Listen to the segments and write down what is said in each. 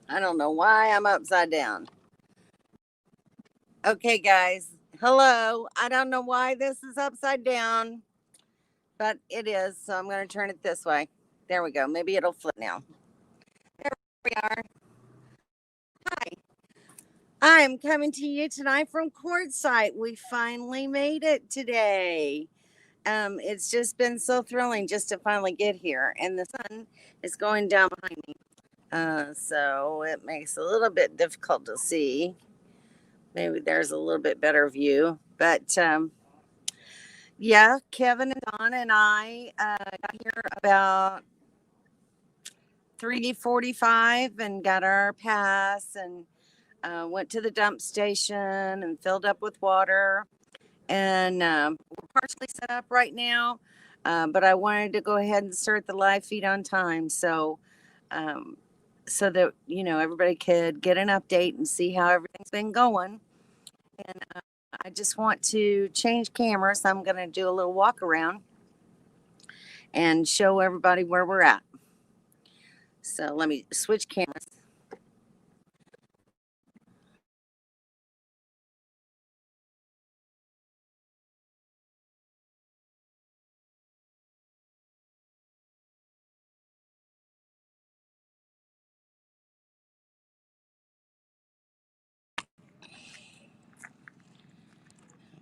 I don't know why I'm upside down. Okay, guys. Hello. I don't know why this is upside down, but it is. So I'm going to turn it this way. There we go. Maybe it'll flip now. There we are. Hi. I'm coming to you tonight from Quartzsite. We finally made it today. It's just been so thrilling just to finally get here, and the sun is going down behind me. So it makes it a little bit difficult to see. Maybe there's a little bit better view. But yeah, Kevin and Don and I got here about 3:45 and got our pass and went to the dump station and filled up with water. And we're partially set up right now, but I wanted to go ahead and start the live feed on time. Um, so that everybody could get an update and see how everything's been going. And I just want to change cameras. So I'm going to do a little walk around and show everybody where we're at. So let me switch cameras.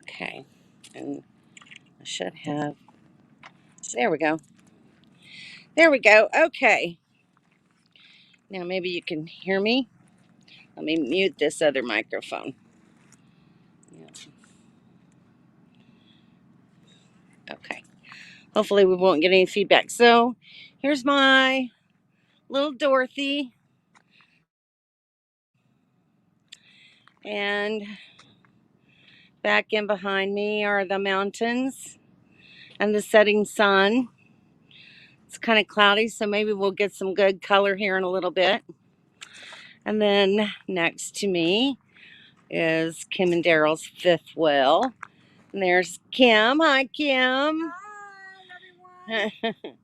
Okay. And I should have. There we go. There we go. Okay. Now maybe you can hear me. Let me mute this other microphone. Yeah. Okay. Hopefully we won't get any feedback. So here's my little Dorothy. And back in behind me are the mountains and the setting sun. It's kind of cloudy, so maybe we'll get some good color here in a little bit. And then next to me is Kim and Daryl's fifth wheel. And there's Kim. Hi, Kim. Hi, everyone.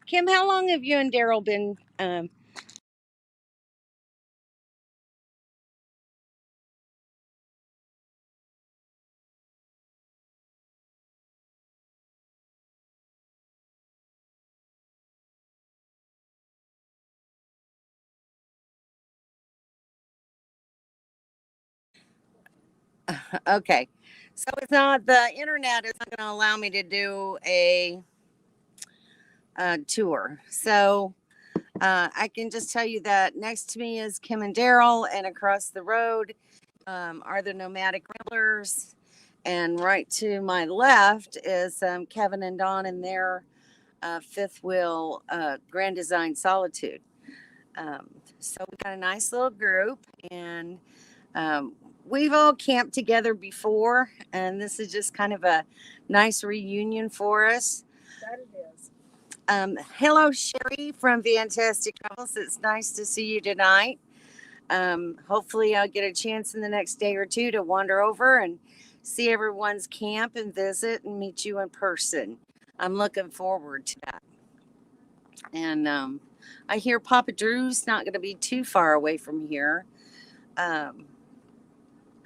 Kim, how long have you and Daryl been? Okay, so it's not the internet is not going to allow me to do a tour. So I can just tell you that next to me is Kim and Daryl, and across the road are the Nomadic Ramblers. And right to my left is Kevin and Don in their fifth wheel Grand Design Solitude. Um, so we got a nice little group, and um, we've all camped together before, and this is just kind of a nice reunion for us. That it is. Hello, Sherry from Fantastic Travels. It's nice to see you tonight. Hopefully, I'll get a chance in the next day or two to wander over and see everyone's camp and visit and meet you in person. I'm looking forward to that. And I hear Papa Drew's not going to be too far away from here. Um,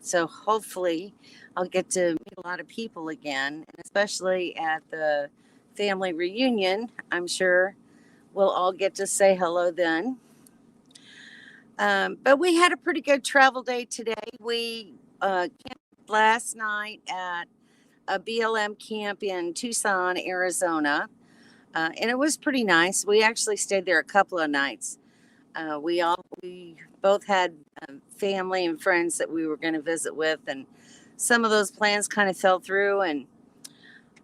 so hopefully, I'll get to meet a lot of people again, and especially at the family reunion. I'm sure we'll all get to say hello then. But we had a pretty good travel day today. We camped last night at a BLM camp in Tucson, Arizona, and it was pretty nice. We actually stayed there a couple of nights. We both had family and friends that we were going to visit with, and some of those plans kind of fell through. And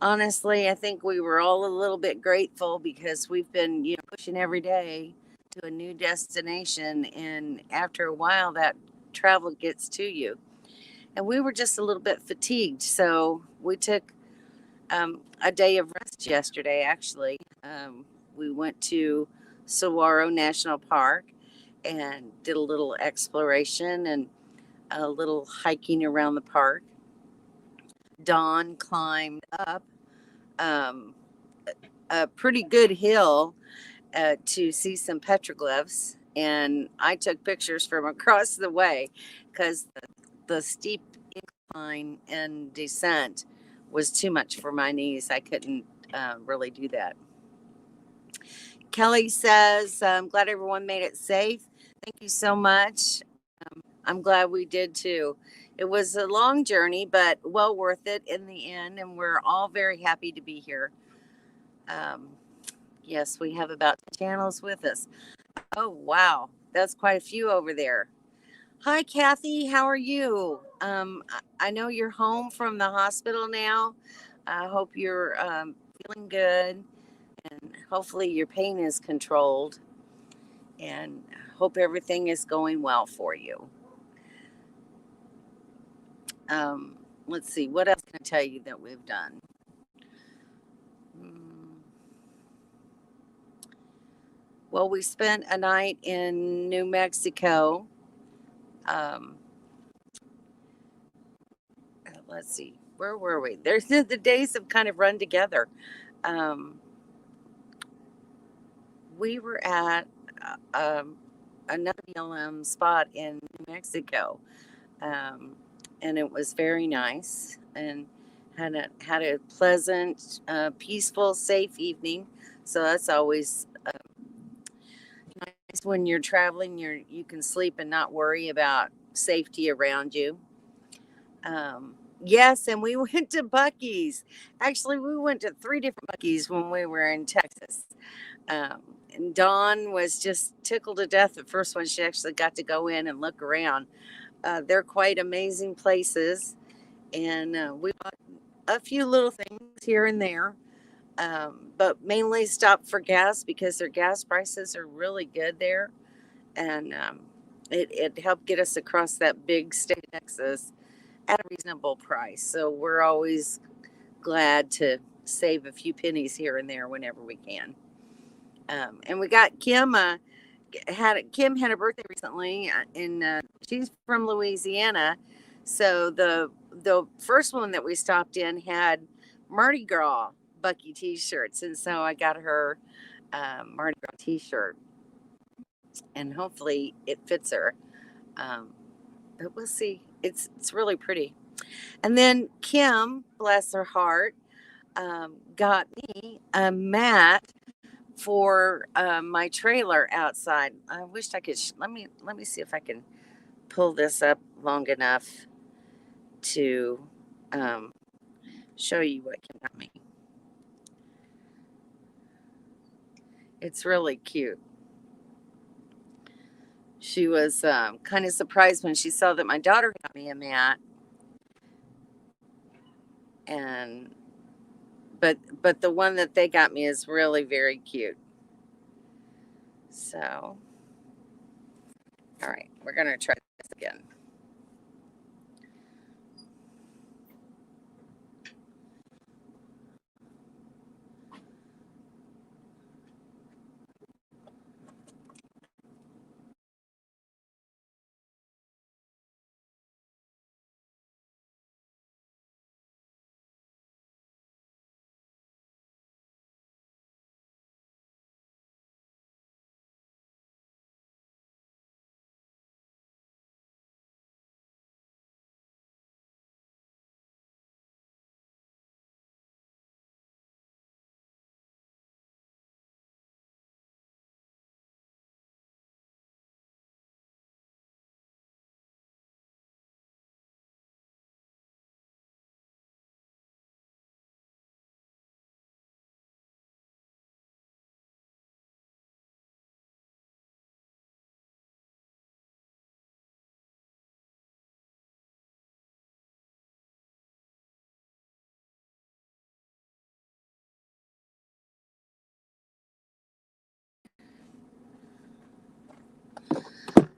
honestly, I think we were all a little bit grateful because we've been pushing every day to a new destination, and after a while, that travel gets to you. And we were just a little bit fatigued, so we took a day of rest yesterday. Actually, we went to Saguaro National Park and did a little exploration and a little hiking around the park. Dawn climbed up um, a pretty good hill to see some petroglyphs, and I took pictures from across the way because the steep incline and descent was too much for my knees. I couldn't really do that. Kelly says, I'm glad everyone made it safe. Thank you so much. I'm glad we did too. It was a long journey, but well worth it in the end, and we're all very happy to be here. Um, yes, we have about 10 channels with us. Oh, wow. That's quite a few over there. Hi, Kathy. How are you? I know you're home from the hospital now. I hope you're feeling good, and hopefully your pain is controlled, and hope everything is going well for you. Let's see, what else can I tell you that we've done? Well, we spent a night in New Mexico. Um, let's see, where were we? There's the days have kind of run together. Um, we were at another BLM spot in New Mexico, um, and it was very nice and had a pleasant, peaceful, safe evening. So that's always nice when you're traveling. You can sleep and not worry about safety around you. Yes, and we went to Buc-ee's. Actually, we went to 3 different Buc-ee's when we were in Texas. Um, and Dawn was just tickled to death the first one. She actually got to go in and look around. They're quite amazing places, and we bought a few little things here and there, but mainly stopped for gas because their gas prices are really good there, and it helped get us across that big state of Texas at a reasonable price. So we're always glad to save a few pennies here and there whenever we can. And we got Kim. Kim had a birthday recently, and she's from Louisiana. So the first one that we stopped in had Mardi Gras Bucky T-shirts, and so I got her Mardi Gras T-shirt, and hopefully it fits her. But we'll see. It's really pretty. And then Kim, bless her heart, got me a mat for my trailer outside. I wished I could. Let me see if I can pull this up long enough to um, show you what Kim got me. It's really cute. She was kind of surprised when she saw that my daughter got me a mat, and but the one that they got me is really very cute. So, all right, we're gonna try this again.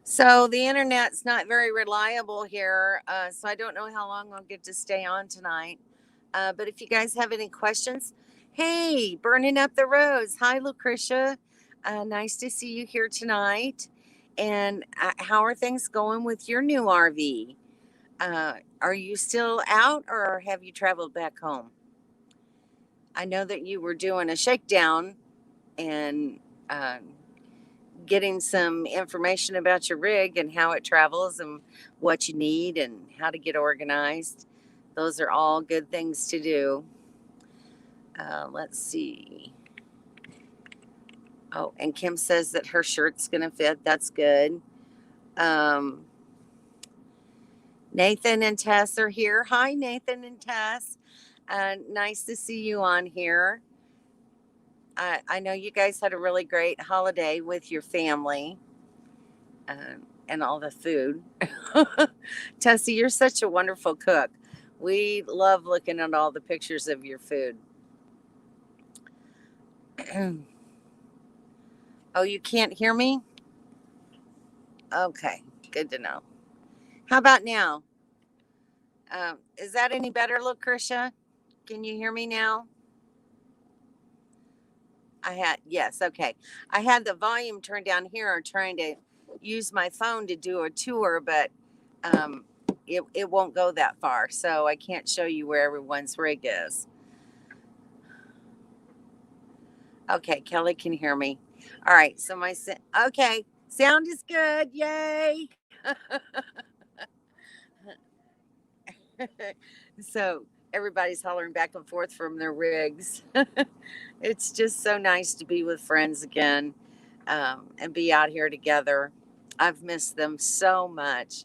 So the internet's not very reliable here, so I don't know how long I'll get to stay on tonight. But if you guys have any questions, hey, burning up the roads. Hi, Lucretia. Nice to see you here tonight. And how are things going with your new RV? Are you still out or have you traveled back home? I know that you were doing a shakedown and getting some information about your rig and how it travels and what you need and how to get organized. Those are all good things to do. Let's see. Oh, and Kim says that her shirt's going to fit. That's good. Um, Nathan and Tess are here. Hi, Nathan and Tess. Nice to see you on here. I know you guys had a really great holiday with your family and all the food. Tessie, you're such a wonderful cook. We love looking at all the pictures of your food. Oh, you can't hear me? Okay, good to know. How about now? Is that any better, Lucretia? Can you hear me now? Yes, okay. I had the volume turned down here trying to use my phone to do a tour, but um, it won't go that far. So I can't show you where everyone's rig is. Okay, Kelly can hear me. All right, so okay, sound is good. Yay. So everybody's hollering back and forth from their rigs. It's just so nice to be with friends again and be out here together. I've missed them so much.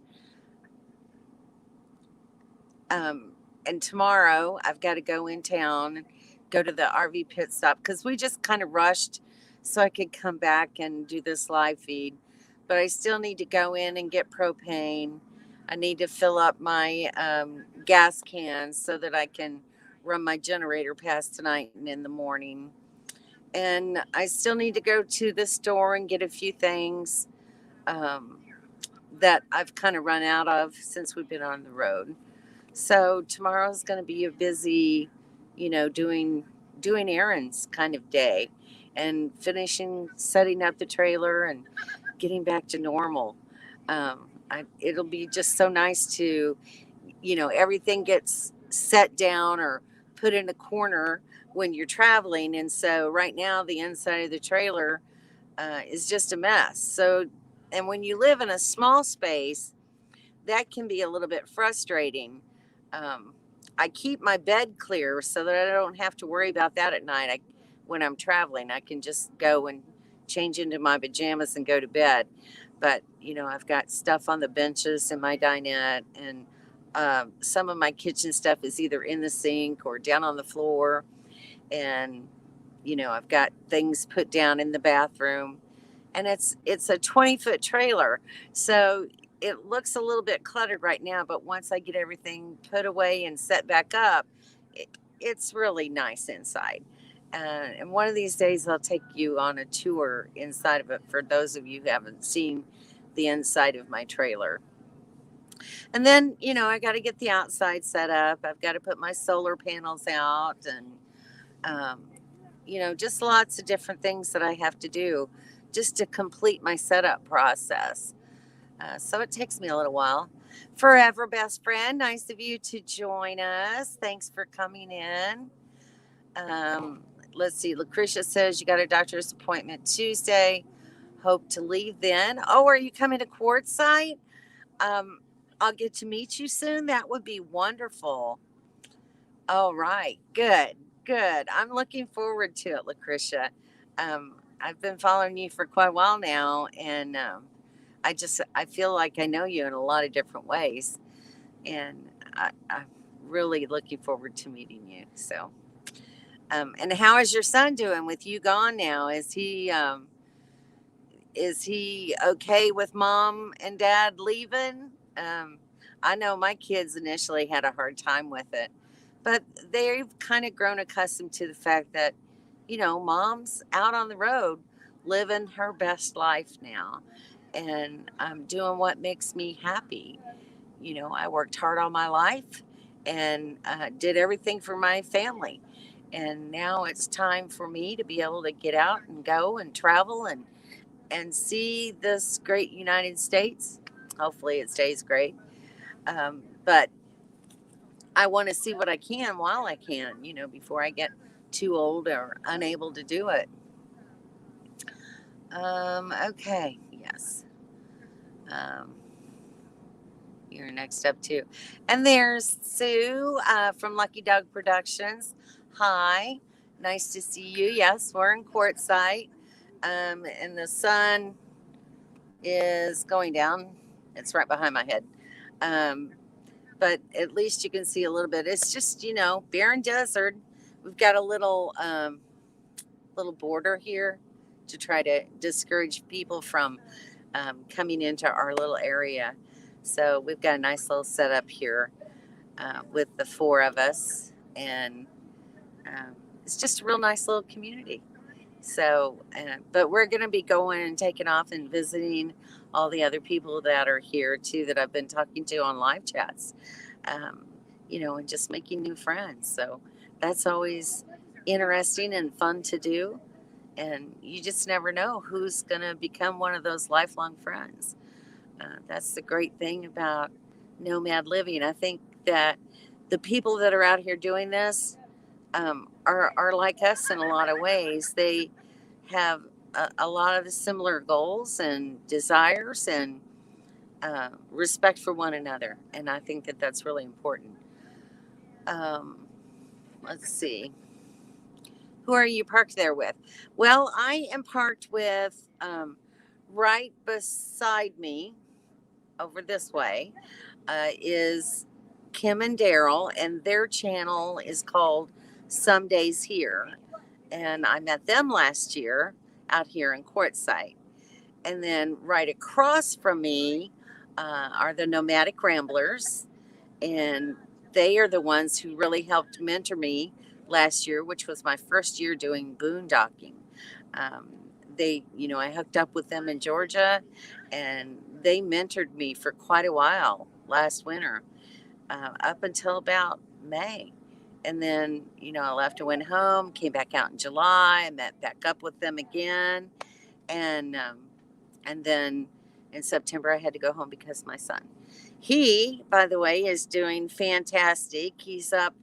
Um, and tomorrow I've got to go in town and go to the RV pit stop because we just kind of rushed so I could come back and do this live feed. But I still need to go in and get propane. I need to fill up my gas cans so that I can run my generator past tonight and in the morning. And I still need to go to the store and get a few things um, that I've kind of run out of since we've been on the road. So tomorrow's going to be a busy, doing errands kind of day, and finishing setting up the trailer and getting back to normal. It'll be just so nice to, everything gets set down or put in a corner when you're traveling, and so right now the inside of the trailer is just a mess. So, and when you live in a small space, that can be a little bit frustrating. Um, I keep my bed clear so that I don't have to worry about that at night. When I'm traveling, I can just go and change into my pajamas and go to bed. But, I've got stuff on the benches in my dinette, and some of my kitchen stuff is either in the sink or down on the floor. And, I've got things put down in the bathroom, and it's a 20-foot trailer. So it looks a little bit cluttered right now, but once I get everything put away and set back up, it's really nice inside. And one of these days, I'll take you on a tour inside of it for those of you who haven't seen the inside of my trailer. And then, I got to get the outside set up. I've got to put my solar panels out and, um, just lots of different things that I have to do just to complete my setup process. So it takes me a little while. Forever best friend, nice of you to join us. Thanks for coming in. Um, let's see. Lucretia says you got a doctor's appointment Tuesday. Hope to leave then. Oh, are you coming to Quartzsite? Um, I'll get to meet you soon. That would be wonderful. All right. Good. Good. I'm looking forward to it, Lucretia. I've been following you for quite a while now, and I feel like I know you in a lot of different ways, and I'm really looking forward to meeting you. So, and how is your son doing with you gone now? Is he okay with mom and dad leaving? Um, I know my kids initially had a hard time with it, but they've kind of grown accustomed to the fact that, mom's out on the road living her best life now. And I'm doing what makes me happy. I worked hard all my life and did everything for my family. And now it's time for me to be able to get out and go and travel and see this great United States. Hopefully, it stays great. But I want to see what I can while I can, before I get too old or unable to do it. Okay, yes. Um, you're next up too. And there's Sue from Lucky Dog Productions. Hi, nice to see you. Yes, we're in Quartzsite. And the sun is going down. It's right behind my head. Um, but at least you can see a little bit. It's just, barren desert. We've got a little border here to try to discourage people from coming into our little area. So we've got a nice little setup here with the four of us, and it's just a real nice little community. So, but we're going to be going and taking off and visiting all the other people that are here too that I've been talking to on live chats, um, and just making new friends. So that's always interesting and fun to do. And you just never know who's going to become one of those lifelong friends. That's the great thing about nomad living. I think that the people that are out here doing this are like us in a lot of ways. They have a lot of the similar goals and desires and respect for one another. And I think that that's really important. Um, let's see. Who are you parked there with? Well, I am parked with right beside me over this way is Kim and Daryl, and their channel is called Some Days Here. And I met them last year out here in Quartzsite. And then right across from me are the Nomadic Ramblers, and they are the ones who really helped mentor me last year, which was my first year doing boondocking. Um, I hooked up with them in Georgia, and they mentored me for quite a while last winter, up until about May. And then, I left and went home, came back out in July, and met back up with them again. And then in September, I had to go home because of my son. He, by the way, is doing fantastic. He's up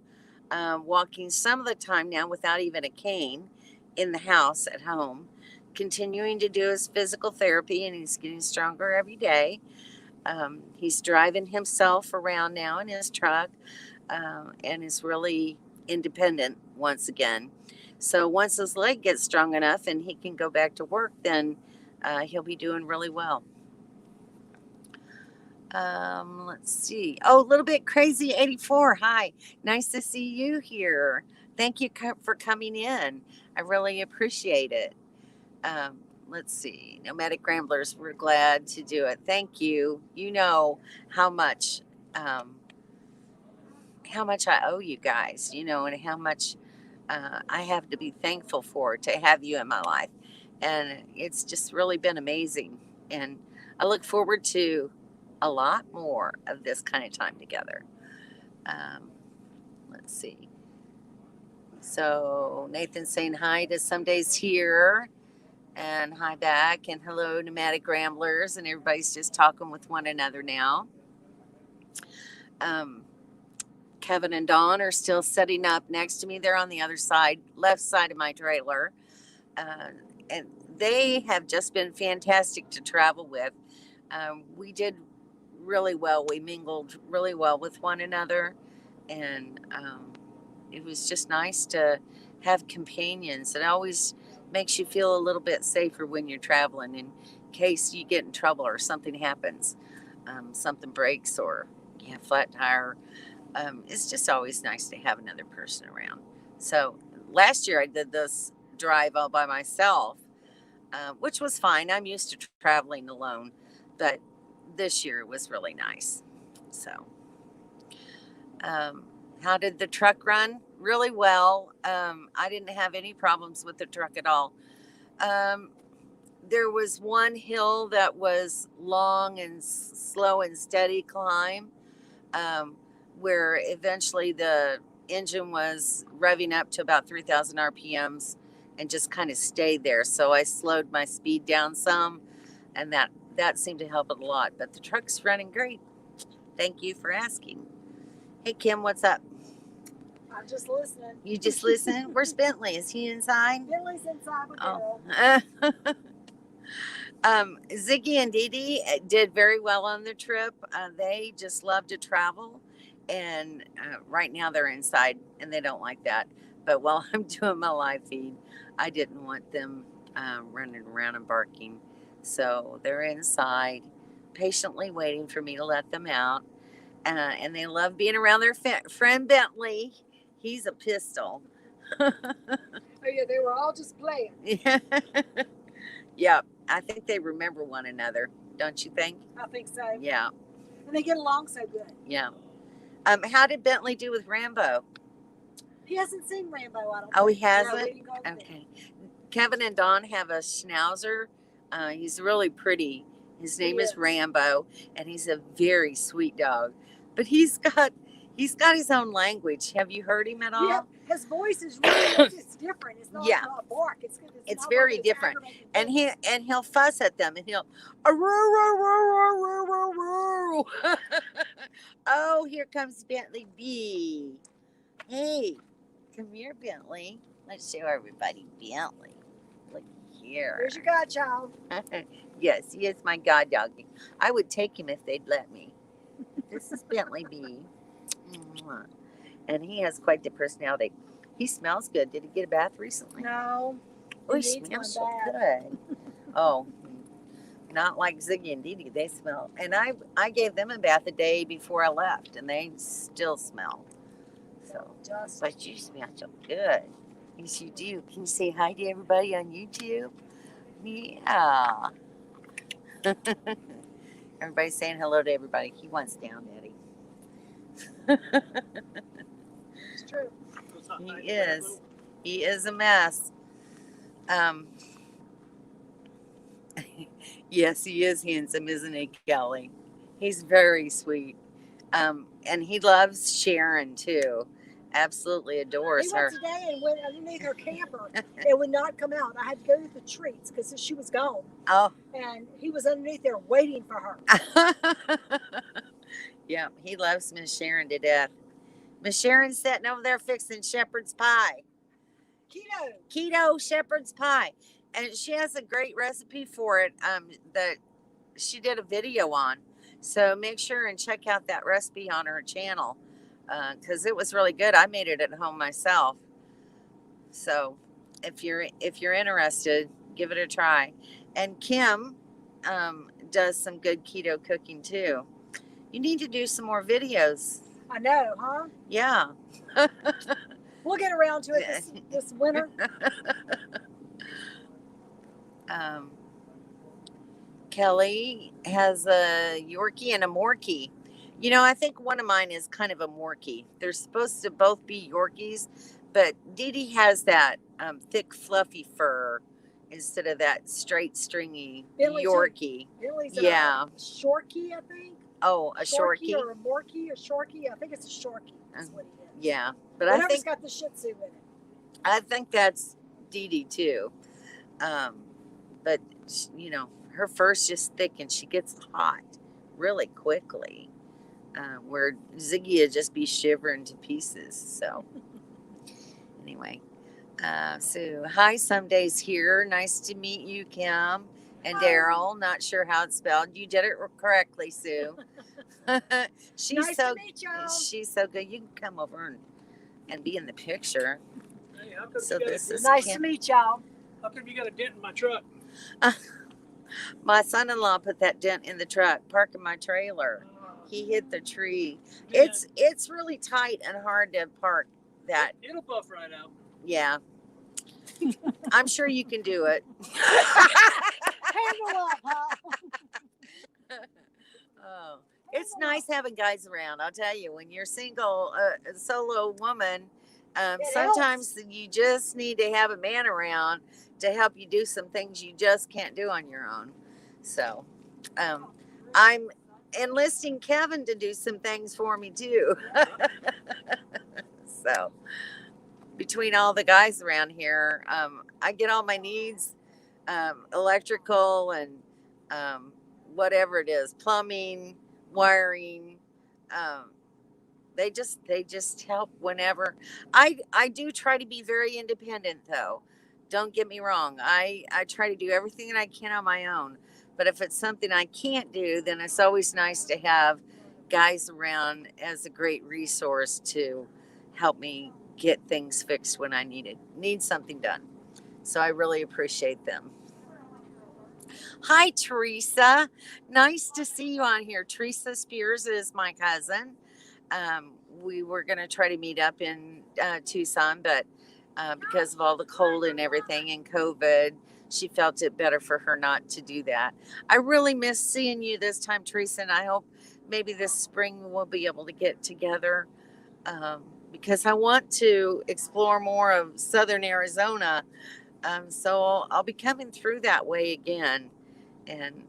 walking some of the time now without even a cane in the house at home, continuing to do his physical therapy, and he's getting stronger every day. He's driving himself around now in his truck and is really independent once again. So once his leg gets strong enough and he can go back to work, then he'll be doing really well. Let's see. Oh, a little bit crazy 84. Hi, nice to see you here. Thank you for coming in. I really appreciate it. Um, let's see. Nomadic Ramblers, we're glad to do it. Thank you. You know how much um, I owe you guys, and how much I have to be thankful for to have you in my life. And it's just really been amazing. And I look forward to a lot more of this kind of time together. Um, let's see. So Nathan's saying hi to Some Days Here, and hi back, and hello, Nomadic Ramblers, and everybody's just talking with one another now. Um, Kevin and Dawn are still setting up next to me. They're on the other side, left side of my trailer. And they have just been fantastic to travel with. We did really well. We mingled really well with one another. And it was just nice to have companions. It always makes you feel a little bit safer when you're traveling in case you get in trouble or something happens. Something breaks or you have a flat tire. It's just always nice to have another person around. So last year I did this drive all by myself, which was fine. I'm used to traveling alone, but this year it was really nice. So, how did the truck run? Really well. I didn't have any problems with the truck at all. Um, there was one hill that was long and slow and steady climb, um, where eventually the engine was revving up to about 3,000 RPMs and just kind of stayed there. So I slowed my speed down some, and that seemed to help it a lot. But the truck's running great. Thank you for asking. Hey, Kim, what's up? I'm just listening. You just listen? Where's Bentley? Is he inside? Bentley's inside with Oh. Ziggy and Dee Dee did very well on their trip. They just love to travel, and right now they're inside, and they don't like that. But while I'm doing my live feed, I didn't want them running around and barking, so they're inside, patiently waiting for me to let them out. And they love being around their friend Bentley. He's a pistol. Oh yeah, they were all just playing. Yep, I think they remember one another, don't you think? I think so. Yeah, And they get along so good. yeah. How did Bentley do with Rambo? He hasn't seen Rambo, I don't Oh, think. he hasn't? No, we didn't go over there. Okay. Kevin and Dawn have a schnauzer. He's really pretty. His name is Rambo, and he's a very sweet dog. But he's got his own language. Have you heard him at all? Yeah, his voice is really it's different. It's not Yeah. a bark. It's not very like it's different. aggravating And voice. he'll fuss at them, and he'll "Arr, row, row, row, row, row, row." Oh, here comes Bentley B. Hey, come here, Bentley. Let's show everybody Bentley. Look here. Here's your godchild. Yes, he is my god doggy. I would take him if they'd let me. This is Bentley B. Mwah. And he has quite the personality. He smells good. Did he get a bath recently? No. Oh, he needs smells one so bad. good. Oh, not like Ziggy and Dee Dee. They smell. And I gave them a bath a day before I left, and they still smell. So, but you smell so good. Yes, you do. Can you say hi to everybody on YouTube? Yeah. Everybody's saying hello to everybody. He wants down, Eddie. It's true. He is. He is a mess. Yes, he is handsome, isn't he, Kelly? He's very sweet. And he loves Sharon too. Absolutely adores He her. went today and went underneath her camper. It would not come out. I had to go to the treats because she was gone. Oh. And he was underneath there waiting for her. Yeah, he loves Miss Sharon to death. Miss Sharon's sitting over there fixing shepherd's pie. Keto shepherd's pie. And she has a great recipe for it that she did a video on. So make sure and check out that recipe on her channel because it was really good. I made it at home myself. So if you're interested, give it a try. And Kim does some good keto cooking too. You need to do some more videos. I know, huh? Yeah. We'll get around to it this winter. Kelly has a Yorkie and a Morkie. You know, I think one of mine is kind of a Morkie. They're supposed to both be Yorkies, but Dee Dee has that thick, fluffy fur instead of that straight, stringy Yorkie. Billy's yeah. A Shorkie, I think. Oh, a Shorkie? Or a Morkie, a Shorkie. I think it's a Shorkie. That's what he is. Yeah. But Whatever's I think got the Shih Tzu in it. I think that's Dee Dee too. But, you know, her fur's just thick and she gets hot really quickly. Where Ziggy would just be shivering to pieces. So, anyway. So, hi, some days here. Nice to meet you, Kim and Daryl. Not sure how it's spelled. You did it correctly, Sue. She's nice so to meet y'all. She's so good. You can come over and be in the picture. Hey, how come So this is nice Kim. to meet y'all. How come you got a dent in my truck? My son-in-law put that dent in the truck, parking my trailer. He hit the tree. Man, It's really tight and hard to park that. It'll buff right out. Yeah. I'm sure you can do it. Handle up, huh? Oh, it's nice having guys around. I'll tell you, when you're single, a solo woman, sometimes you just need to have a man around to help you do some things you just can't do on your own. So, I'm enlisting Kevin to do some things for me too. So, between all the guys around here, I get all my needs, electrical and whatever it is, plumbing, wiring. They just help whenever. I do try to be very independent though. Don't get me wrong. I try to do everything that I can on my own. But if it's something I can't do, then it's always nice to have guys around as a great resource to help me get things fixed when I need something done. So I really appreciate them. Hi, Teresa. Nice to see you on here. Teresa Spears is my cousin. We were going to try to meet up in Tucson, but because of all the cold and everything and COVID, she felt it better for her not to do that. I really miss seeing you this time, Teresa, and I hope maybe this spring we'll be able to get together because I want to explore more of southern Arizona. So I'll be coming through that way again, and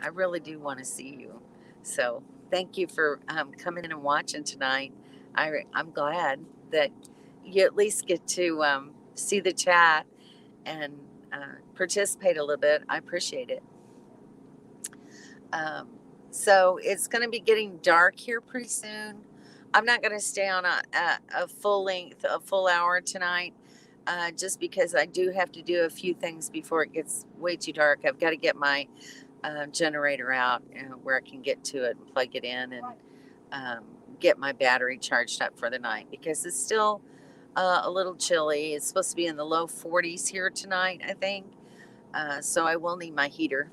I really do want to see you. So thank you for coming in and watching tonight. I'm glad that you at least get to see the chat and participate a little bit. I appreciate it. So it's going to be getting dark here pretty soon. I'm not going to stay on a full hour tonight, just because I do have to do a few things before it gets way too dark. I've got to get my generator out where I can get to it and plug it in and get my battery charged up for the night because it's still a little chilly. It's supposed to be in the low 40s here tonight, I think. So I will need my heater.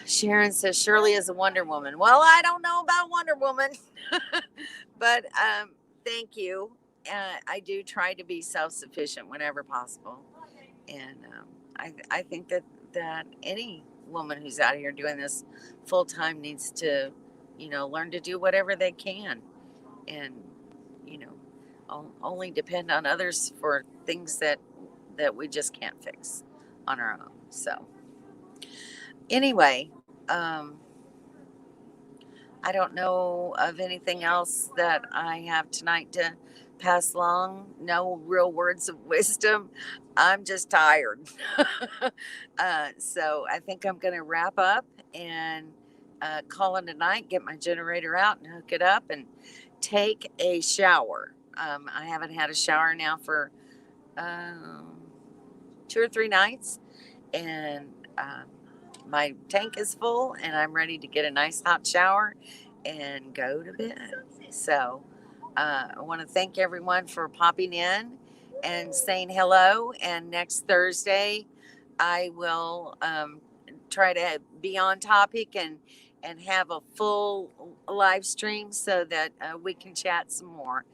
Sharon says Shirley is a Wonder Woman. Well, I don't know about Wonder Woman, but thank you. I do try to be self-sufficient whenever possible, and I think that any woman who's out here doing this full time needs to, learn to do whatever they can, and only depend on others for things that we just can't fix on our own. So anyway, I don't know of anything else that I have tonight to pass along. No real words of wisdom. I'm just tired. So I think I'm going to wrap up and call it a night, get my generator out and hook it up and take a shower. I haven't had a shower now for 2 or 3 nights, and my tank is full and I'm ready to get a nice hot shower and go to bed. So I want to thank everyone for popping in and saying hello. And next Thursday, I will try to be on topic and have a full live stream so that we can chat some more.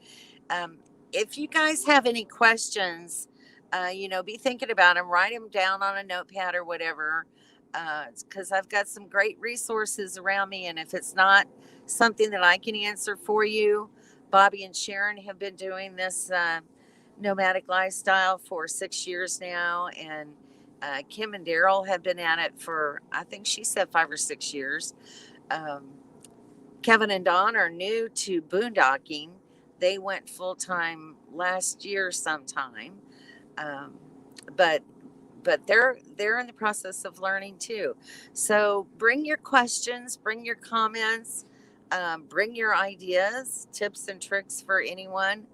If you guys have any questions, be thinking about them, write them down on a notepad or whatever, because I've got some great resources around me. And if it's not something that I can answer for you, Bobby and Sharon have been doing this nomadic lifestyle for 6 years now. And Kim and Daryl have been at it for, I think she said 5 or 6 years. Kevin and Dawn are new to boondocking. They went full-time last year sometime. But they're in the process of learning too. So bring your questions, bring your comments, bring your ideas, tips and tricks for anyone.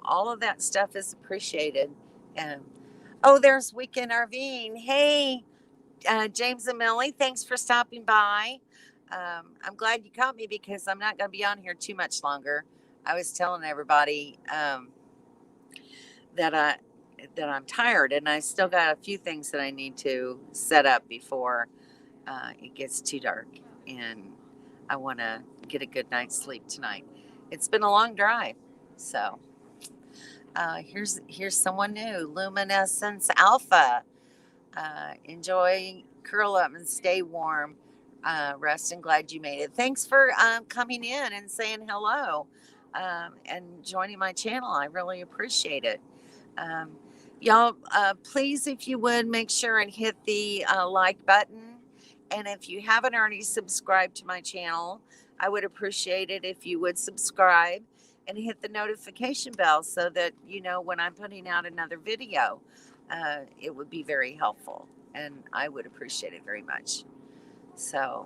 All of that stuff is appreciated. Oh, there's Weekend RVing. Hey, James and Millie, thanks for stopping by. I'm glad you caught me because I'm not going to be on here too much longer. I was telling everybody that I'm tired, and I still got a few things that I need to set up before it gets too dark, and I want to get a good night's sleep tonight. It's been a long drive, so here's someone new, Luminescence Alpha. Enjoy, curl up, and stay warm. Rest and glad you made it. Thanks for coming in and saying hello and joining my channel. I really appreciate it. Y'all, please, if you would, make sure and hit the like button. And if you haven't already subscribed to my channel, I would appreciate it if you would subscribe and hit the notification bell so that you know when I'm putting out another video. It would be very helpful, and I would appreciate it very much. So,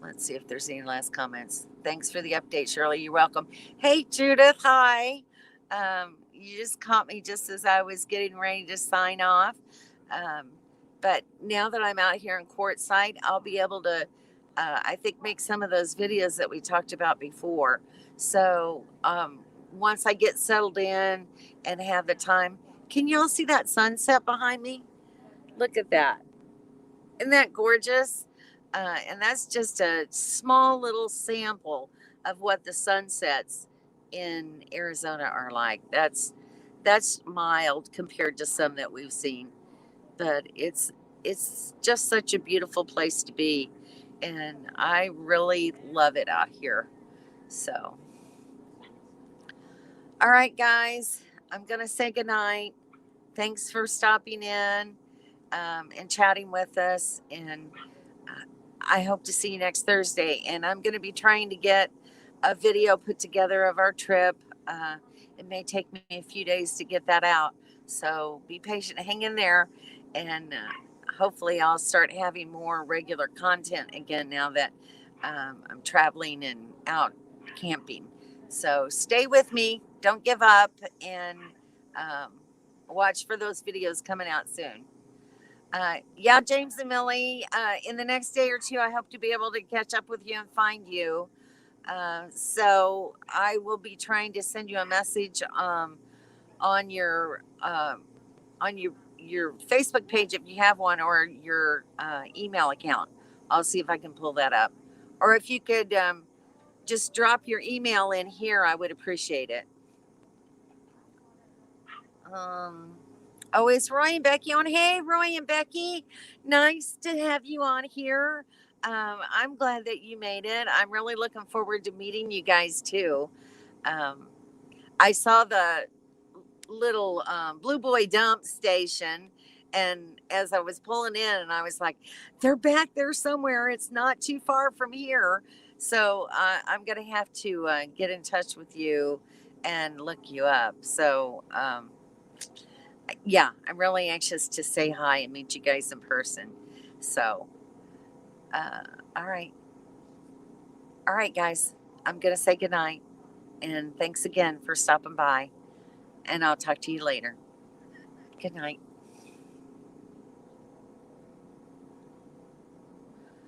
let's see if there's any last comments. Thanks for the update, Shirley. You're welcome. Hey, Judith. Hi. You just caught me just as I was getting ready to sign off. Um, but now that I'm out here in Quartzsite, I'll be able to, I think, make some of those videos that we talked about before. So once I get settled in and have the time, can y'all see that sunset behind me? Look at that. Isn't that gorgeous? And that's just a small little sample of what the sunsets in Arizona are like. That's mild compared to some that we've seen, but it's just such a beautiful place to be, and I really love it out here. So, all right, guys, I'm gonna say goodnight. Thanks for stopping in and chatting with us, and I hope to see you next Thursday. And I'm going to be trying to get a video put together of our trip. It may take me a few days to get that out. So be patient, hang in there. And hopefully, I'll start having more regular content again now that I'm traveling and out camping. So stay with me. Don't give up. And watch for those videos coming out soon. Yeah, James and Millie, in the next day or two, I hope to be able to catch up with you and find you. So I will be trying to send you a message on your Facebook page if you have one, or your email account. I'll see if I can pull that up, or if you could just drop your email in here, I would appreciate it. Oh, it's Roy and Becky on. Hey, Roy and Becky, nice to have you on here. I'm glad that you made it. I'm really looking forward to meeting you guys too. Um, I saw the little Blue Boy dump station, and as I was pulling in, and I was like, they're back there somewhere. It's not too far from here. So I'm going to have to get in touch with you and look you up. So, yeah, I'm really anxious to say hi and meet you guys in person. So, uh, all right. All right, guys, I'm going to say goodnight. And thanks again for stopping by. And I'll talk to you later. Good night.